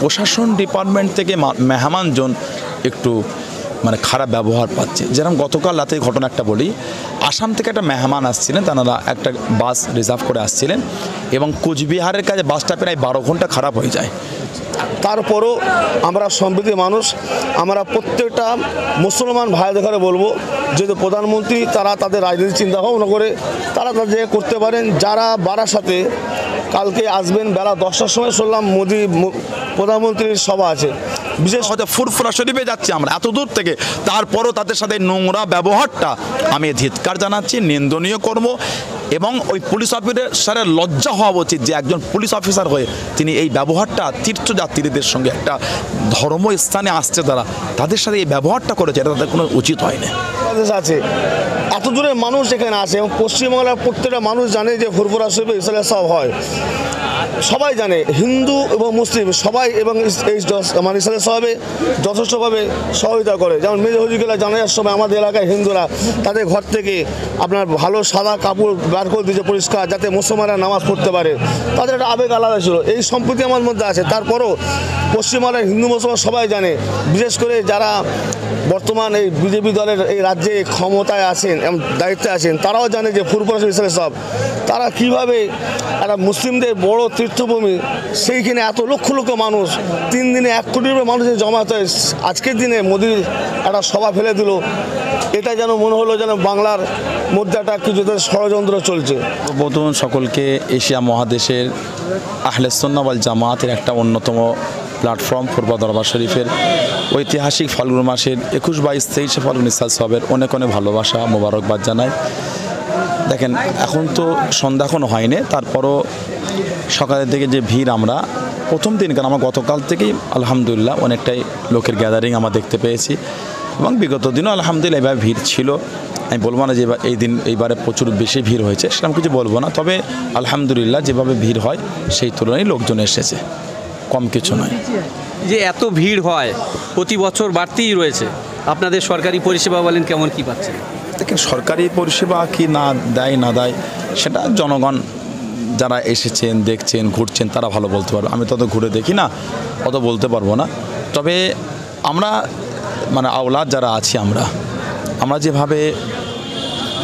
প্রশাসন ডিপার্টমেন্ট থেকে মেহমানজন একটু খারাপ ব্যবহার পাচ্ছে। যেরকম গতকাল রাতে ঘটনা একটা বলি, আসাম থেকে একটা মেহমান আসছিলেন, তারা একটা বাস রিজার্ভ করে আসছিলেন এবং কোচবিহারের কাছে বাসটা প্রায় 12 ঘন্টা খারাপ হয়ে যায়। তারপরও আমরা সম্প্রীতি মানুষ, আমরা প্রত্যেকটা মুসলমান ভাইদের ঘরে বলবো, যেহেতু প্রধানমন্ত্রী তারা তাদের রাজনীতি চিন্তা ভাবনা করে তারা তাদের করতে পারেন। যারা বারাসাতে কালকে আসবেন বেলা 10টার সময় শুনলাম মোদি প্রধানমন্ত্রীর সভা আছে, বিশেষ হয়তো ফুরফুরা শরীফে যাচ্ছি আমরা এত দূর থেকে, তারপরও তাদের সাথে নোংরা ব্যবহারটা আমি ধিক্কার জানাচ্ছি, নিন্দনীয় কর্ম। এবং ওই পুলিশ অফিসারের লজ্জা হওয়া উচিত যে একজন পুলিশ অফিসার হয়ে তিনি এই ব্যবহারটা তীর্থযাত্রীদের সঙ্গে একটা ধর্মস্থানে আসছে তাদের সাথে এই ব্যবহারটা করেছে, এটা তাদের কোনো উচিত হয়নি। আছে এত দূরের মানুষ এখানে আসে এবং পশ্চিমবাংলার প্রত্যেকটা মানুষ জানে যে ফুরফুরা শরীফে ইসলামের সব হয়, সবাই জানে, হিন্দু এবং মুসলিম সবাই, এবং এই ইসলামের সবে যথেষ্টভাবে সহযোগিতা করে। যেমন মেজর হজিগুলা জানাজার সময় আমাদের এলাকায় হিন্দুরা তাদের ঘর থেকে আপনার ভালো সাদা কাপড় বার করে দিয়েছে পরিষ্কার, যাতে মুসলমানরা নামাজ পড়তে পারে। তাদের একটা আবেগ আলাদা ছিল, এই সম্প্রীতি আমার মধ্যে আছে। তারপরও পশ্চিমবাংলার হিন্দু মুসলমান সবাই জানে, বিশেষ করে যারা বর্তমান এই বিজেপি দলের এই রাজ্যে ক্ষমতায় আছেন এবং দায়িত্বে আছেন, তারাও জানে যে ফুরফুরা শরীফ সব তারা কীভাবে একটা মুসলিমদের বড় তীর্থভূমি, সেইখানে এত লক্ষ লক্ষ মানুষ 3 দিনে 1 কোটির মানুষের জমায়েত হয়, আজকের দিনে মোদির একটা সভা ফেলে দিল। এটা যেন মনে হলো যেন বাংলার মধ্যে একটা কিছু ষড়যন্ত্র চলছে। প্রথম সকলকে এশিয়া মহাদেশের আহলে সুন্নাহ ওয়াল জামাতের একটা অন্যতম প্ল্যাটফর্ম ফুরফুরা দরবার শরীফের ঐতিহাসিক ফাল্গুন মাসের 21, 22, 23 ফাল্গুন ইসলাম সবের অনেক অনেক ভালোবাসা মোবারকবাদ জানাই। দেখেন এখন তো সন্ধ্যা এখনো হয়নি, তারপরও সকালের দিকে যে ভিড় আমরা প্রথম দিন, কারণ আমরা গতকাল থেকেই আলহামদুলিল্লাহ অনেকটাই লোকের গ্যাদারিং আমরা দেখতে পেয়েছি এবং বিগত দিনও আলহামদুলিল্লাহ এবার ভিড় ছিল। আমি বলবো না যে এইবারে প্রচুর বেশি ভিড় হয়েছে, সেরকম কিছু বলবো না, তবে আলহামদুলিল্লাহ যেভাবে ভিড় হয় সেই তুলনায় লোকজন এসেছে, কম কিছু নয়। যে এত ভিড় হয় প্রতি বছর বাড়তেই রয়েছে, আপনাদের সরকারি পরিষেবা বলেন কেমন কি পাচ্ছেন? দেখেন সরকারি পরিষেবা কি না দেয় সেটা জনগণ যারা এসেছেন, দেখছেন, ঘুরছেন তারা ভালো বলতে পারবে। আমি তত ঘুরে দেখি না, অত বলতে পারবো না। তবে আমরা আওলাদ যারা আছি আমরা যেভাবে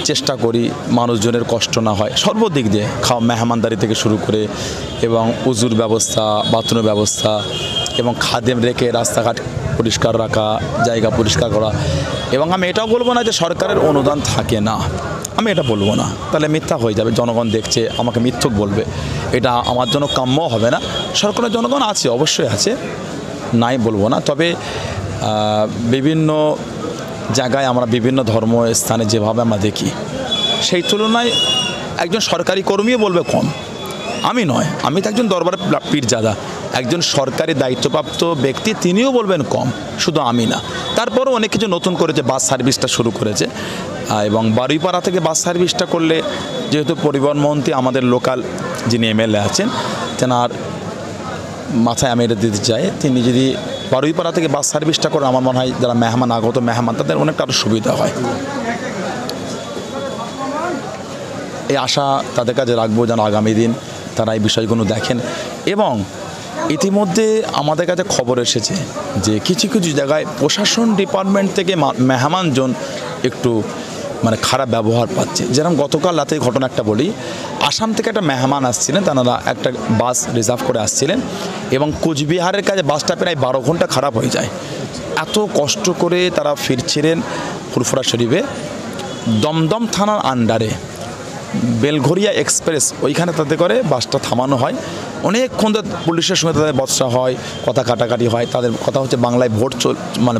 চেষ্টা করি মানুষজনের কষ্ট না হয় সর্বদিক দিয়ে, মেহমানদারি থেকে শুরু করে এবং উজুর ব্যবস্থা, বাথরুমের ব্যবস্থা এবং খাদেম রেখে রাস্তাঘাট পরিষ্কার রাখা, জায়গা পরিষ্কার করা। এবং আমি এটাও বলবো না যে সরকারের অনুদান থাকে না, আমি এটা বলবো না, তাহলে মিথ্যা হয়ে যাবে, জনগণ দেখছে আমাকে মিথ্যক বলবে, এটা আমার জন্য কাম্য হবে না। সরকারের জনগণ আছে, অবশ্যই আছে, নাই বলবো না। তবে বিভিন্ন জায়গায় আমরা বিভিন্ন ধর্মস্থানে যেভাবে আমরা দেখি সেই তুলনায় একজন সরকারি কর্মীও বলবে কম, আমি নয়, আমি তো একজন দরবারের পীরজাদা, একজন সরকারি দায়িত্বপ্রাপ্ত ব্যক্তি তিনিও বলবেন কম, শুধু আমি না। তারপরও অনেক কিছু নতুন করেছে, বাস সার্ভিসটা শুরু করেছে এবং বারুইপাড়া থেকে বাস সার্ভিসটা করলে, যেহেতু পরিবহন মন্ত্রী আমাদের লোকাল যিনি এমএলএ আছেন তেনার মাথায় আমি এটা দিতে চাই, তিনি যদি বারুইপাড়া থেকে বাস সার্ভিসটা করে আমার মনে হয় যারা আগত মেহমান তাদের অনেকটা আরও সুবিধা হয়। এই আশা তাদের কাছে রাখবো যেন আগামী দিন তারা এই বিষয়গুলো দেখেন। এবং ইতিমধ্যে আমাদের কাছে খবর এসেছে যে কিছু কিছু জায়গায় প্রশাসন ডিপার্টমেন্ট থেকে মেহমানজন একটু খারাপ ব্যবহার পাচ্ছে। যেরকম গতকাল রাতে ঘটনা একটা বলি, আসাম থেকে একটা মেহমান আসছিলেন, তারা একটা বাস রিজার্ভ করে আসছিলেন এবং কোচবিহারের কাছে বাসটা প্রায় 12 ঘন্টা খারাপ হয়ে যায়। এত কষ্ট করে তারা ফিরছিলেন ফুরফুরা শরীফে, দমদম থানার আন্ডারে বেলঘরিয়া এক্সপ্রেস, ওইখানে তাদের করে বাসটা থামানো হয়। অনেকক্ষণ পুলিশের সঙ্গে তাদের বচসা হয়, কথা কাটাকাটি হয়। তাদের কথা হচ্ছে বাংলায়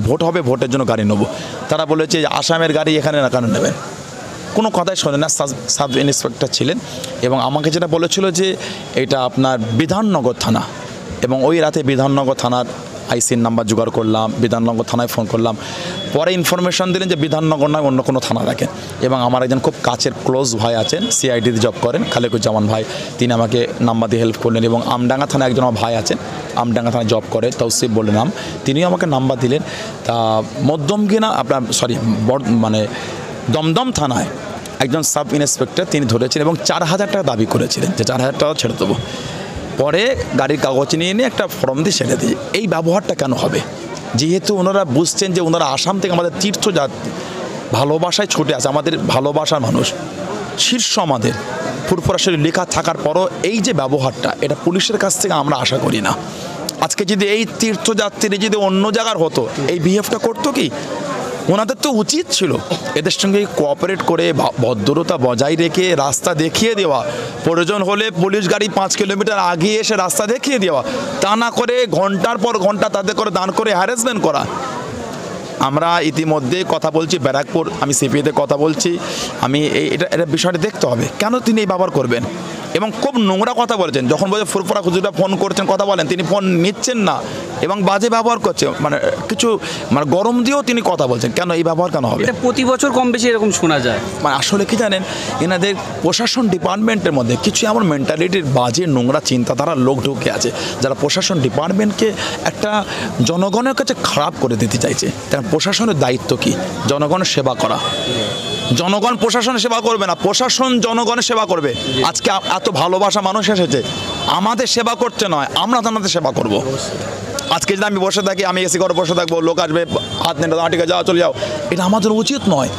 ভোট হবে, ভোটের জন্য গাড়ি নেবো। তারা বলেছে যে আসামের গাড়ি এখানে না কেন নেবেন, কোনো কথাই শোনে না। সাব ইন্সপেক্টর ছিলেন এবং আমাকে যেটা বলেছিল যে এটা আপনার বিধাননগর থানা, এবং ওই রাতে বিধাননগর থানার আইসির নাম্বার জোগাড় করলাম, বিধাননগর থানায় ফোন করলাম, পরে ইনফরমেশন দিলেন যে বিধাননগর নয় অন্য কোনো থানা রাখেন। এবং আমার একজন খুব কাছের ক্লোজ ভাই আছেন, সিআইডিতে জব করেন, খালেকুজ্জামান ভাই, তিনি আমাকে নাম্বার দিয়ে হেল্প করলেন। এবং আমডাঙ্গা থানায় একজন আমার ভাই আছেন, আমডাঙ্গা থানায় জব করে, তৌসিফ বলে নাম, তিনিও আমাকে নাম্বার দিলেন। তা দমদম থানায় একজন সাব ইন্সপেক্টর তিনি ধরেছেন এবং 4,000 টাকা দাবি করেছিলেন যে 4,000 টাকা ছেড়ে দেবো। পরে গাড়ির কাগজ নিয়ে নিয়ে একটা ফর্ম দিয়ে ছেড়ে দিই। এই ব্যবহারটা কেন হবে? যেহেতু ওনারা বুঝছেন যে ওনারা আসাম থেকে আমাদের তীর্থযাত্রী, ভালোবাসায় ছুটে আছে, আমাদের ভালোবাসার মানুষ, শীর্ষ আমাদের ফুরফুরা শরীফ লেখা থাকার পরও এই যে ব্যবহারটা, এটা পুলিশের কাছ থেকে আমরা আশা করি না। আজকে যদি এই তীর্থযাত্রী যদি অন্য জায়গার হতো, এই বিহেভটা করতো কি? ওনাদের তো উচিত ছিল এদের সঙ্গে কোঅপারেট করে ভদ্রতা বজায় রেখে রাস্তা দেখিয়ে দেওয়া, প্রয়োজন হলে পুলিশ গাড়ি 5 কিলোমিটার আগে এসে রাস্তা দেখিয়ে দেওয়া, তা না করে ঘন্টার পর ঘন্টা তাদের করে দান করে হ্যারাসমেন্ট করা। আমরা ইতিমধ্যে কথা বলছি ব্যারাকপুর, আমি সিপিতে কথা বলছি, আমি এটা বিষয়টা দেখতে হবে কেন তিনি এই ব্যবহার করবেন। এবং খুব নোংরা কথা বলেছেন, যখন বলে ফুরফুরা হুজুররা ফোন করছেন কথা বলেন, তিনি ফোন নিচ্ছেন না এবং বাজে ব্যবহার করছে, মানে কিছু মানে গরম দিয়েও তিনি কথা বলছেন। কেন এই ব্যবহার কেন হবে? এটা প্রতি বছর কম বেশি এরকম শোনা যায়। মানে আসলে কি জানেন, এনাদের প্রশাসন ডিপার্টমেন্টের মধ্যে কিছু এমন মেন্টালিটির বাজে নোংরা চিন্তাধারার লোক ঢুকে আছে, যারা প্রশাসন ডিপার্টমেন্টকে একটা জনগণের কাছে খারাপ করে দিতে চাইছে। কারণ প্রশাসনের দায়িত্ব কি? জনগণের সেবা করা। জনগণ প্রশাসনের সেবা করবে না, প্রশাসন জনগণের সেবা করবে। আজকে এত ভালোবাসা মানুষ এসেছে, আমাদের সেবা করতে নয়, আমরা আমাদের সেবা করব। আজকে যদি আমি বসে থাকি, আমি এসি ঘরে বসে থাকবো, লোক আসবে হাত নেড়ে ঠিক আছে যাও চলে যাও, এটা আমার জন্য উচিত নয়,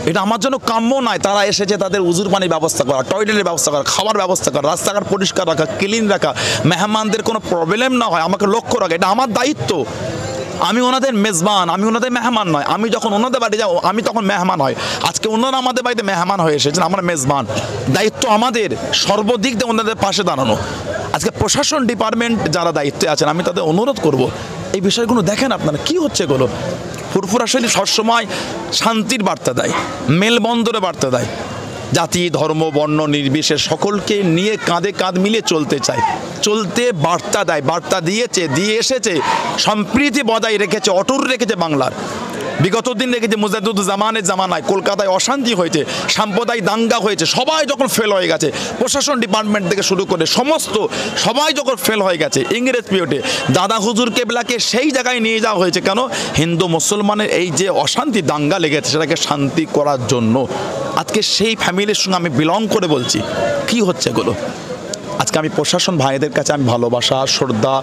এটা আমার জন্য কাম্য নয়। তারা এসেছে তাদের উজুর পানির ব্যবস্থা করা, টয়লেটের ব্যবস্থা করা, খাবার ব্যবস্থা করা, রাস্তাঘাট পরিষ্কার রাখা, ক্লিন রাখা, মেহমানদের কোনো প্রবলেম না হয় আমাকে লক্ষ্য রাখা, এটা আমার দায়িত্ব। আমি ওনাদের মেজবান, আমি ওনাদের মেহমান নয়। আমি যখন ওনাদের বাড়ি যাও আমি তখন মেহমান হয়। আজকে ওনারা আমাদের বাড়িতে মেহমান হয়ে এসেছেন, আমরা মেজবান। দায়িত্ব আমাদের সর্বদিক দিয়ে ওনাদের পাশে দাঁড়ানো। আজকে প্রশাসন ডিপার্টমেন্ট যারা দায়িত্বে আছেন, আমি তাদের অনুরোধ করব এই বিষয়গুলো দেখেন আপনারা কী হচ্ছে এগুলো। ফুরফুরা শরীফ সবসময় শান্তির বার্তা দেয়, মেলবন্ধনের বার্তা দেয়, জাতি ধর্ম বর্ণ নির্বিশেষে সকলকে নিয়ে কাঁধে কাঁধ মিলিয়ে চলতে চায়, চলতে বার্তা দেয়, বার্তা দিয়েছে, দিয়ে এসেছে, সম্প্রীতি বজায় রেখেছে, অটুট রেখেছে বাংলার। বিগত দিন রেখেছে মুজাদ্দুজ্জামানের জামানায় কলকাতায় অশান্তি হয়েছে, সাম্প্রদায়িক দাঙ্গা হয়েছে, সবাই যখন ফেল হয়ে গেছে, প্রশাসন ডিপার্টমেন্ট থেকে শুরু করে সমস্ত সবাই যখন ফেল হয়ে গেছে, ইংরেজ পিরিয়ডে দাদা হুজুর কেবলাকে সেই জায়গায় নিয়ে যাওয়া হয়েছে। কেন? হিন্দু মুসলমানের এই যে অশান্তি দাঙ্গা লেগেছে সেটাকে শান্তি করার জন্য। আজকে সেই ফ্যামিলির সঙ্গে আমি বিলং করে বলছি কি হচ্ছে এগুলো। আজকে আমি প্রশাসন ভাইদের কাছে আমি ভালোবাসা শ্রদ্ধা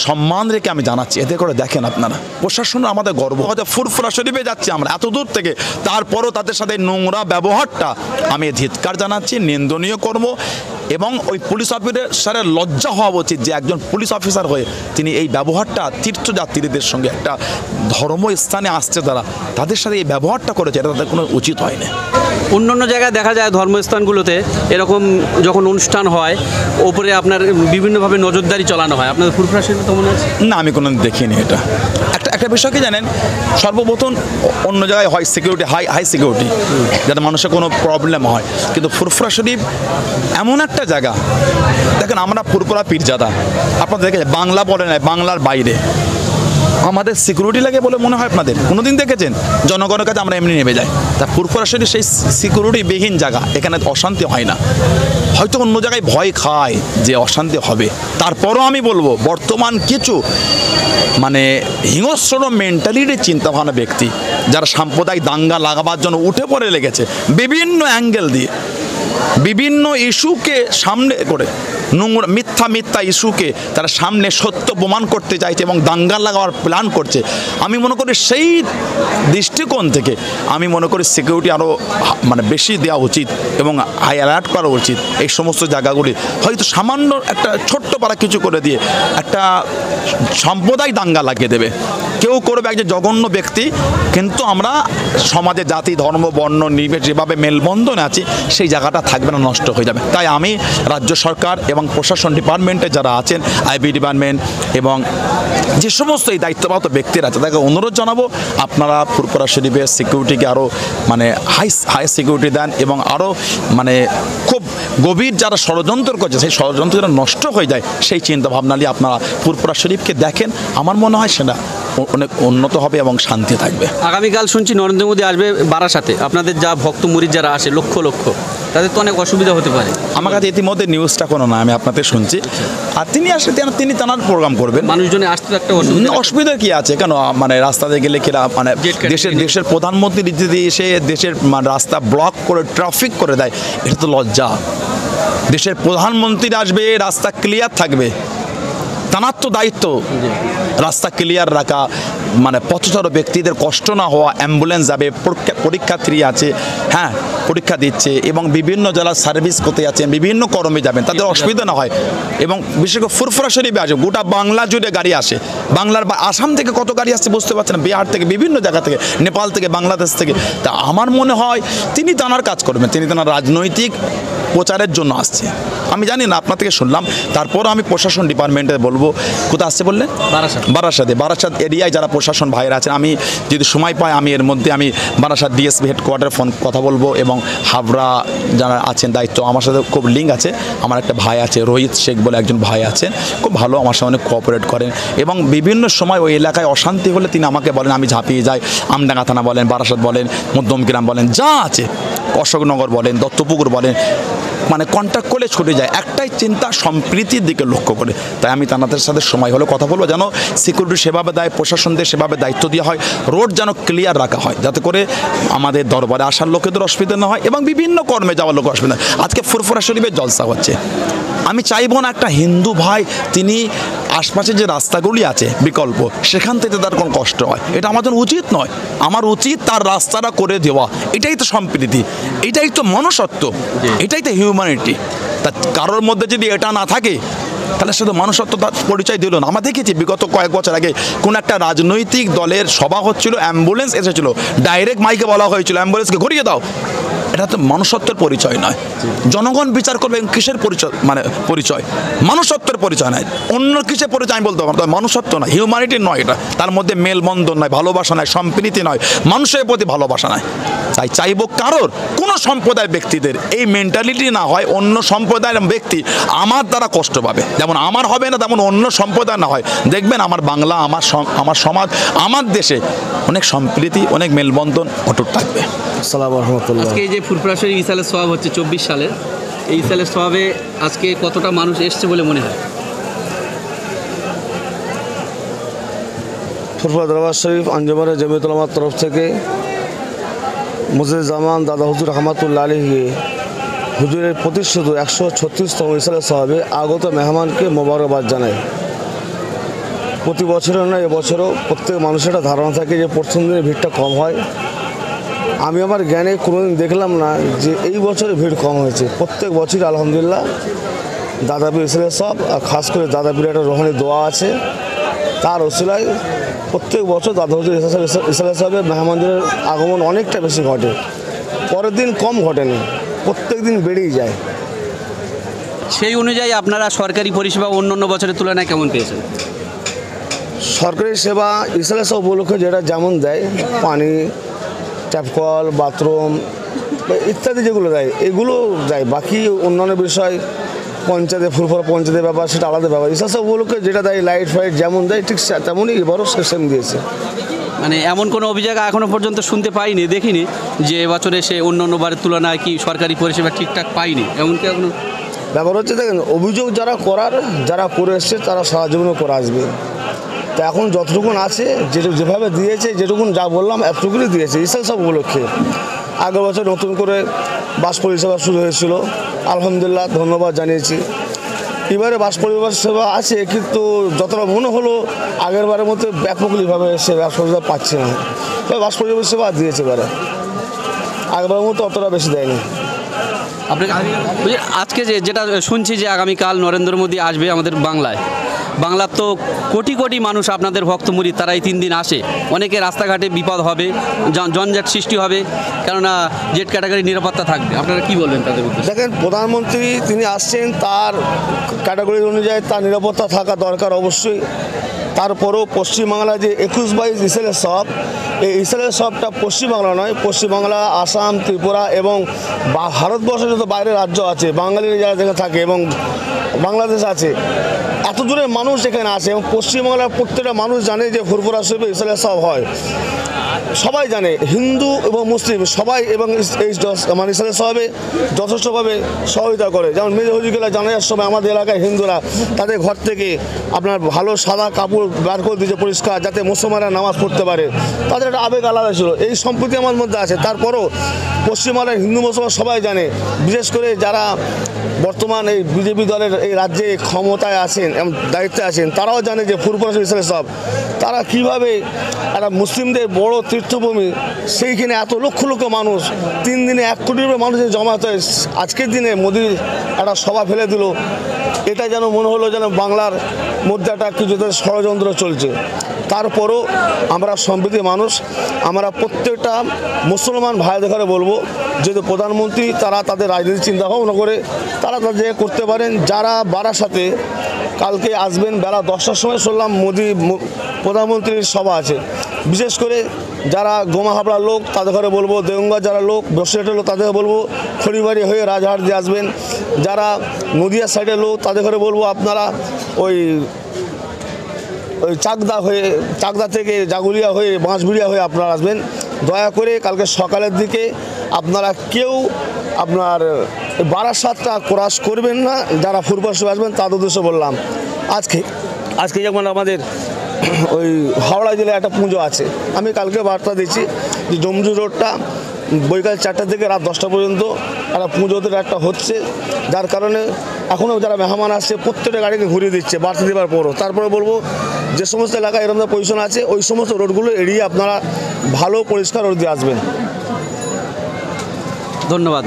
সম্মান রেখে আমি জানাচ্ছি, এদের করে দেখেন আপনারা প্রশাসন আমাদের গর্ব। হয়তো ফুরফুরা শরীফে যাচ্ছি আমরা এত দূর থেকে, তারপরও তাদের সাথে নোংরা ব্যবহারটা আমি ধিক্কার জানাচ্ছি, নিন্দনীয় কর্ম। এবং ওই পুলিশ অফিসারের লজ্জা হওয়া উচিত যে একজন পুলিশ অফিসার হয়ে তিনি এই ব্যবহারটা তীর্থযাত্রীদের সঙ্গে একটা ধর্মস্থানে আসছে তারা, তাদের সাথে এই ব্যবহারটা করেছে, এটা তাদের কোনো উচিত হয় না। অন্যান্য জায়গায় দেখা যায় ধর্মস্থানগুলোতে এরকম যখন অনুষ্ঠান হয় ওপরে আপনার বিভিন্নভাবে নজরদারি চালানো হয়, আপনাদের ফুরফুরা শরীফে তো মনে আছে? না, আমি কোনো দেখিনি এটা। একটা বিষয় কি জানেন, সর্বপ্রথম অন্য জায়গায় হয় সিকিউরিটি, হাই সিকিউরিটি, যাতে মানুষের কোনো প্রবলেম হয়, কিন্তু ফুরফুরা শরীফ এমন একটা জায়গা, দেখেন আমরা ফুরফুরা পীরজাদা, আপনারা দেখেন বাংলা বলে নয়, বাংলার বাইরে আমাদের সিকিউরিটি লাগে বলে মনে হয় আপনাদের? কোনোদিন দেখেছেন? জনগণের কাছে আমরা এমনি নেমে যাই। তা ফুরফুরা শরীফ সেই সিকিউরিটিবিহীন জায়গা, এখানে অশান্তি হয় না। হয়তো অন্য জায়গায় ভয় খায় যে অশান্তি হবে, তারপরও আমি বলবো বর্তমান কিছু মানে হিংস্র মেন্টালিটির চিন্তাভাবনা ব্যক্তি, যারা সাম্প্রদায়িক দাঙ্গা লাগাবার জন্য উঠে পড়ে লেগেছে বিভিন্ন অ্যাঙ্গেল দিয়ে, বিভিন্ন ইস্যুকে সামনে করে, নোংরা মিথ্যা ইস্যুকে তারা সামনে সত্য প্রমাণ করতে চাইছে এবং দাঙ্গা লাগাবার প্ল্যান করছে। আমি মনে করি সেই দৃষ্টিকোণ থেকে আমি মনে করি সিকিউরিটি আরও মানে বেশি দেওয়া উচিত এবং হাই অ্যালার্ট করা উচিত। এই সমস্ত জায়গাগুলি হয়তো সামান্য একটা ছোট্ট পাড়া কিছু করে দিয়ে একটা সম্প্রদায় দাঙ্গা লাগিয়ে দেবে, কেউ করবে একজন জঘন্য ব্যক্তি, কিন্তু আমরা সমাজে জাতি ধর্ম বর্ণ নির্বিশেষে যেভাবে মেলবন্ধনে আছি সেই জায়গাটা থাকবে না, নষ্ট হয়ে যাবে। তাই আমি রাজ্য সরকার এবং প্রশাসন ডিপার্টমেন্টে যারা আছেন, আইবি ডিপার্টমেন্ট এবং যে সমস্ত এই দায়িত্বপ্রাপ্ত ব্যক্তিরা আছে তাকে অনুরোধ জানাবো আপনারা ফুরফুরা শরীফের সিকিউরিটিকে আরও মানে হাই সিকিউরিটি দেন এবং আরও মানে খুব গভীর যারা ষড়যন্ত্র করছে সেই ষড়যন্ত্র যারা নষ্ট হয়ে যায় সেই চিন্তাভাবনা নিয়ে আপনারা ফুরফুরা শরীফকে দেখেন, আমার মনে হয় সেটা অনেক উন্নত হবে এবং শান্তি থাকবে। আগামীকাল শুনছি নরেন্দ্র মোদী আসবে বারাসাতে, আপনাদের যা ভক্ত মুরিদ যারা আসে লক্ষ লক্ষ, তাদের তো অনেক অসুবিধা হতে পারে। আমার কাছে ইতিমধ্যে নিউজটা কোনো না, আমি আপনাদের শুনছি। আর তিনি আসলে তিনি তার প্রোগ্রাম করবেন। মানুষজনের আসতে তো একটা অসুবিধা। অসুবিধা কি আছে কেন, মানে রাস্তাতে গেলে কিরা মানে দেশের প্রধানমন্ত্রী যদি এসে দেশের রাস্তা ব্লক করে ট্রাফিক করে দেয়, এটা তো লজ্জা। দেশের প্রধানমন্ত্রী আসবে, রাস্তা ক্লিয়ার থাকবে, তার তো দায়িত্ব রাস্তা ক্লিয়ার রাখা, মানে পথচারী ব্যক্তিদের কষ্ট না হওয়া। অ্যাম্বুলেন্স যাবে, পরীক্ষার্থী আছে, হ্যাঁ পরীক্ষা দিচ্ছে, এবং বিভিন্ন জেলার সার্ভিস করতে যাচ্ছেন, বিভিন্ন কর্মে যাবেন, তাদের অসুবিধা না হয়। এবং বিশেষ করে ফুরফুরা শরীফে আসে, গোটা বাংলা জুড়ে গাড়ি আসে। বাংলার বা আসাম থেকে কত গাড়ি আসছে বুঝতে পারছেন, বিহার থেকে, বিভিন্ন জায়গা থেকে, নেপাল থেকে, বাংলাদেশ থেকে। তা আমার মনে হয় তিনি তাঁর কাজ করবেন, তিনি তাঁর রাজনৈতিক প্রচারের জন্য আসছে। আমি জানি না, আপনার থেকে শুনলাম। তারপর আমি প্রশাসন ডিপার্টমেন্টে বলবো, কোথায় আসছে বললেন? বারাসাত এরিয়ায় যারা প্রশাসন ভাইরা আছেন, আমি যদি সময় পাই আমি এর মধ্যে আমি বারাসাত ডিএসপি হেডকোয়ার্টারে ফোন কথা বলবো, এবং হাবড়া যারা আছেন দায়িত্ব, আমার সাথে খুব লিঙ্ক আছে। আমার একটা ভাই আছে, রোহিত শেখ বলে একজন ভাই আছেন, খুব ভালো আমার সঙ্গে কোঅপারেট করেন, এবং বিভিন্ন সময় ওই এলাকায় অশান্তি হলে তিনি আমাকে বলেন, আমি ঝাঁপিয়ে যাই। আমডাঙ্গা থানা বলেন, বারাসাত বলেন, মধ্যমগ্রাম বলেন, যা আছে, অশোকনগর বলেন, দত্তপুকুর বলেন, মানে কন্ট্যাক্ট করলে ছুটে যায়, একটাই চিন্তা, সম্প্রীতির দিকে লক্ষ্য করে। তাই আমি তাদের সাথে সময় হলে কথা বলবো, যেন সিকিউরিটি সেভাবে দেয়, প্রশাসনদের সেভাবে দায়িত্ব দেওয়া হয়, রোড যেন ক্লিয়ার রাখা হয়, যাতে করে আমাদের দরবারে আসার লোকেদের অসুবিধা না হয়, এবং বিভিন্ন কর্মে যাওয়ার লোক অসুবিধা। আজকে ফুরফুরা শরীফের জলসা হচ্ছে, আমি চাইবো না একটা হিন্দু ভাই তিনি আশপাশে যে রাস্তাগুলি আছে বিকল্প, সেখান থেকে তার কোনো কষ্ট হয়, এটা আমাদের উচিত নয়। আমার উচিত তার রাস্তাটা করে দেওয়া। এটাই তো সম্প্রীতি, এটাই তো মনুষ্যত্ব, এটাই তো হিউম্যানিটি। তা কারোর মধ্যে যদি এটা না থাকে, তাহলে শুধু মানুষত্ব তার পরিচয় দিল না। আমরা দেখেছি বিগত কয়েক বছর আগে কোন একটা রাজনৈতিক দলের সভা হচ্ছিল, অ্যাম্বুলেন্স এসেছিল, ডাইরেক্ট মাইকে বলা হয়েছিল অ্যাম্বুলেন্সকে ঘুরিয়ে দাও। এটা তো মানুষত্বের পরিচয় নয়। জনগণ বিচার করবে কিসের পরিচয়, মানে পরিচয় মানুষত্বের পরিচয় নয়, অন্য কিসের পরিচয় আমি বলতে পারবো, মানুষত্ব নয়, হিউম্যানিটি নয়। এটা তার মধ্যে মেলবন্ধন নয়, ভালোবাসা নয়, সম্প্রীতি নয়, মানুষের প্রতি ভালোবাসা নয়। তাই চাইবো কারোর কোনো সম্প্রদায়ের ব্যক্তিদের এই মেন্টালিটি না হয়, অন্য সম্প্রদায়ের ব্যক্তি আমার দ্বারা কষ্ট পাবে, যেমন আমার হবে না, তেমন অন্য সম্প্রদায় না হয়। দেখবেন আমার বাংলা, আমার সমাজ, আমার দেশে অনেক সম্প্রীতি, অনেক মেলবন্ধন অটুট থাকবে। আসসালামু আলাইকুম। আজকে এই যে ফুরফুরা শরীফ ইসালের সওয়াব হচ্ছে 24 সালে, এই ইসালের সওয়াবে আজকে কতটা মানুষ এসছে বলে মনে হয়? ফুরফুরা দরবার শরীফ আঞ্জুমানের জমিয়ত উলামার তরফ থেকে মুজদ্দিদ জামান দাদা হুজুর রহমাতুল্লাহ আলাইহি হুজুরের প্রতিষ্ঠিত 136তম ইসালের সওয়াবে আগত মেহমানকে মোবারকবাদ জানায়। প্রতি বছরও নয়, এবছরও প্রত্যেক মানুষের একটা ধারণা থাকে যে প্রথম দিনে ভিড়টা কম হয়। আমি আমার জ্ঞানে কোনোদিন দেখলাম না যে এই বছরে ভিড় কম হয়েছে। প্রত্যেক বছরই আলহামদুলিল্লাহ দাদাপীর ইসালের সওয়াব, আর খাস করে দাদাপীরের একটা রোহানি দোয়া আছে, তার ওসিলায় প্রত্যেক বছর দাদা হুজুর ইসালের সওয়াবে মেহমানদের আগমন অনেকটা বেশি ঘটে। পরের দিন কম ঘটেনি, প্রত্যেক দিন বেড়েই যায়। সেই অনুযায়ী আপনারা সরকারি পরিষেবা অন্য অন্য বছরের তুলনায় কেমন পেয়েছেন? সরকারি সেবা ইসালের সওয়াব উপলক্ষে যেটা যেমন দেয়, পানি, ট্যাপকল, বাথরুম ইত্যাদি যেগুলো দেয়, এগুলো দেয়। বাকি অন্যান্য বিষয় পঞ্চায়েতে, ফুরফুরা পঞ্চায়েতের ব্যাপার, সেটা আলাদা ব্যাপার। ইসালের সওয়াব উপলক্ষে যেটা দেয়, লাইট ফাইট যেমন দেয় ঠিক তেমনই এবারও সেম দিয়েছে। মানে এমন কোনো অভিযোগ এখনো পর্যন্ত শুনতে পাইনি, দেখিনি যে এবছরে সে অন্য অন্যবারের তুলনায় কি সরকারি পরিষেবা ঠিকঠাক পাইনি, এমনকি এখনো। ব্যাপার হচ্ছে দেখেন, অভিযোগ যারা করে এসছে তারা সারা জীবনও করে আসবে। তো এখন যতটুকুন আছে, যেভাবে দিয়েছে, যেটুকুন যা বললাম এতটুকুনই দিয়েছে ইসালের সওয়াব উপলক্ষে। আগের বছর নতুন করে বাস পরিষেবা শুরু হয়েছিল, আলহামদুলিল্লাহ ধন্যবাদ জানিয়েছি। এবারে বাস পরিষেবা আছে, কিন্তু যতটা মনে হলো আগের বারের মধ্যে ব্যাপকভাবে সে বাস পরিষেবা পাচ্ছে না। তবে বাস পরিষেবা দিয়েছে এবারে, আগেরবারের মতো অতটা বেশি দেয়নি। আপনি আজকে যেটা শুনছি যে আগামীকাল নরেন্দ্র মোদী আসবে আমাদের বাংলার তো কোটি কোটি মানুষ আপনাদের ভক্তমুড়ি, তারা এই 3 দিন আসে, অনেকে রাস্তাঘাটে বিপদ হবে, জঞ্জাট সৃষ্টি হবে, কেননা জেড ক্যাটাগরি নিরাপত্তা থাকবে। আপনারা কি বলবেন তাদের উদ্দেশ্যে? দেখেন, প্রধানমন্ত্রী তিনি আসছেন, তার ক্যাটাগরি অনুযায়ী তার নিরাপত্তা থাকা দরকার অবশ্যই। তারপরেও পশ্চিমবাংলা যে 21-22 ইসালের সওয়াব, এই ইসালের সওয়াবটা পশ্চিমবাংলা নয়, পশ্চিমবাংলা, আসাম, ত্রিপুরা এবং ভারতবর্ষের যত বাইরের রাজ্য আছে, বাঙালিরা যারা যেখানে থাকে এবং বাংলাদেশ আছে, এত দূরের মানুষ এখানে আসে এবং পশ্চিমবাংলার প্রত্যেকটা মানুষ জানে যে ফুরফুরা শরীফে ইসলামের সব হয়, সবাই জানে, হিন্দু এবং মুসলিম সবাই, এবং এই মানে ইসলামের সবে যথেষ্টভাবে সহযোগিতা করে। যেমন মেজহজিগুলা জানাজার সময় আমাদের এলাকায় হিন্দুরা তাদের ঘর থেকে আপনার ভালো সাদা কাপড় বার করে দিয়েছে পরিষ্কার, যাতে মুসলমানরা নামাজ পড়তে পারে। তাদের একটা আবেগ আলাদা ছিল, এই সম্প্রীতি আমার মধ্যে আছে। তারপরও পশ্চিমবাংলার হিন্দু মুসলমান সবাই জানে, বিশেষ করে যারা বর্তমান এই বিজেপি দলের এই রাজ্যে ক্ষমতায় আছেন এবং দায়িত্বে আছেন, তারাও জানে যে ফুরফুরা শরীফ ইসলামের সব তারা কীভাবে একটা মুসলিমদের বড় তীর্থভূমি, সেইখানে এত লক্ষ লক্ষ মানুষ 3 দিনে 1 কোটির মানুষের জমায়েত হয়ে আজকের দিনে মোদির একটা সভা ফেলে দিল। এটা যেন মনে হলো যেন বাংলার মধ্যে একটা কিছু ষড়যন্ত্র চলছে। তারপরও আমরা সম্প্রীতি মানুষ, আমরা প্রত্যেকটা মুসলমান ভাইদের ঘরে বলবো, যেহেতু প্রধানমন্ত্রী তারা তাদের রাজনীতি চিন্তা ভাবনা করে তারা তাদের করতে পারেন। যারা বারাসাতে কালকে আসবেন বেলা 10টার সময় শুনলাম মোদি প্রধানমন্ত্রীর সভা আছে, বিশেষ করে যারা গোমাহাবড়ার লোক তাদের ঘরে বলবো, দেওঙ্গা যারা লোক বসিরহাটের লোক তাদের বলবো খড়িবাড়ি হয়ে রাজহাট দিয়ে আসবেন। যারা নদিয়া সাইডের লোক তাদের ঘরে বলবো আপনারা ওই চাকদা থেকে জাগুলিয়া হয়ে বাঁশবিড়িয়া হয়ে আপনারা আসবেন। দয়া করে কালকে সকালের দিকে আপনারা কেউ আপনার বারাসাতটা ক্রস করবেন না। যারা ফুরফুরা শরীফ আসবেন তাদের উদ্দেশ্যে বললাম, আজকে যেমন আমাদের ওই হাওড়া জেলায় একটা পুজো আছে, আমি কালকে বার্তা দিচ্ছি যে জমজু রোডটা বৈকাল 4টা থেকে রাত 10টা পর্যন্ত একটা পুজোদের একটা হচ্ছে, যার কারণে এখনও যারা মেহমান আসছে প্রত্যেকটা গাড়িকে ঘুরিয়ে দিচ্ছে বার্তা দেওয়ার পরও। তারপরে বলবো যে সমস্ত এলাকায় এরকম পজিশন আছে ওই সমস্ত রোডগুলো এড়িয়ে আপনারা ভালো পরিষ্কার রোড দিয়ে আসবেন। ধন্যবাদ।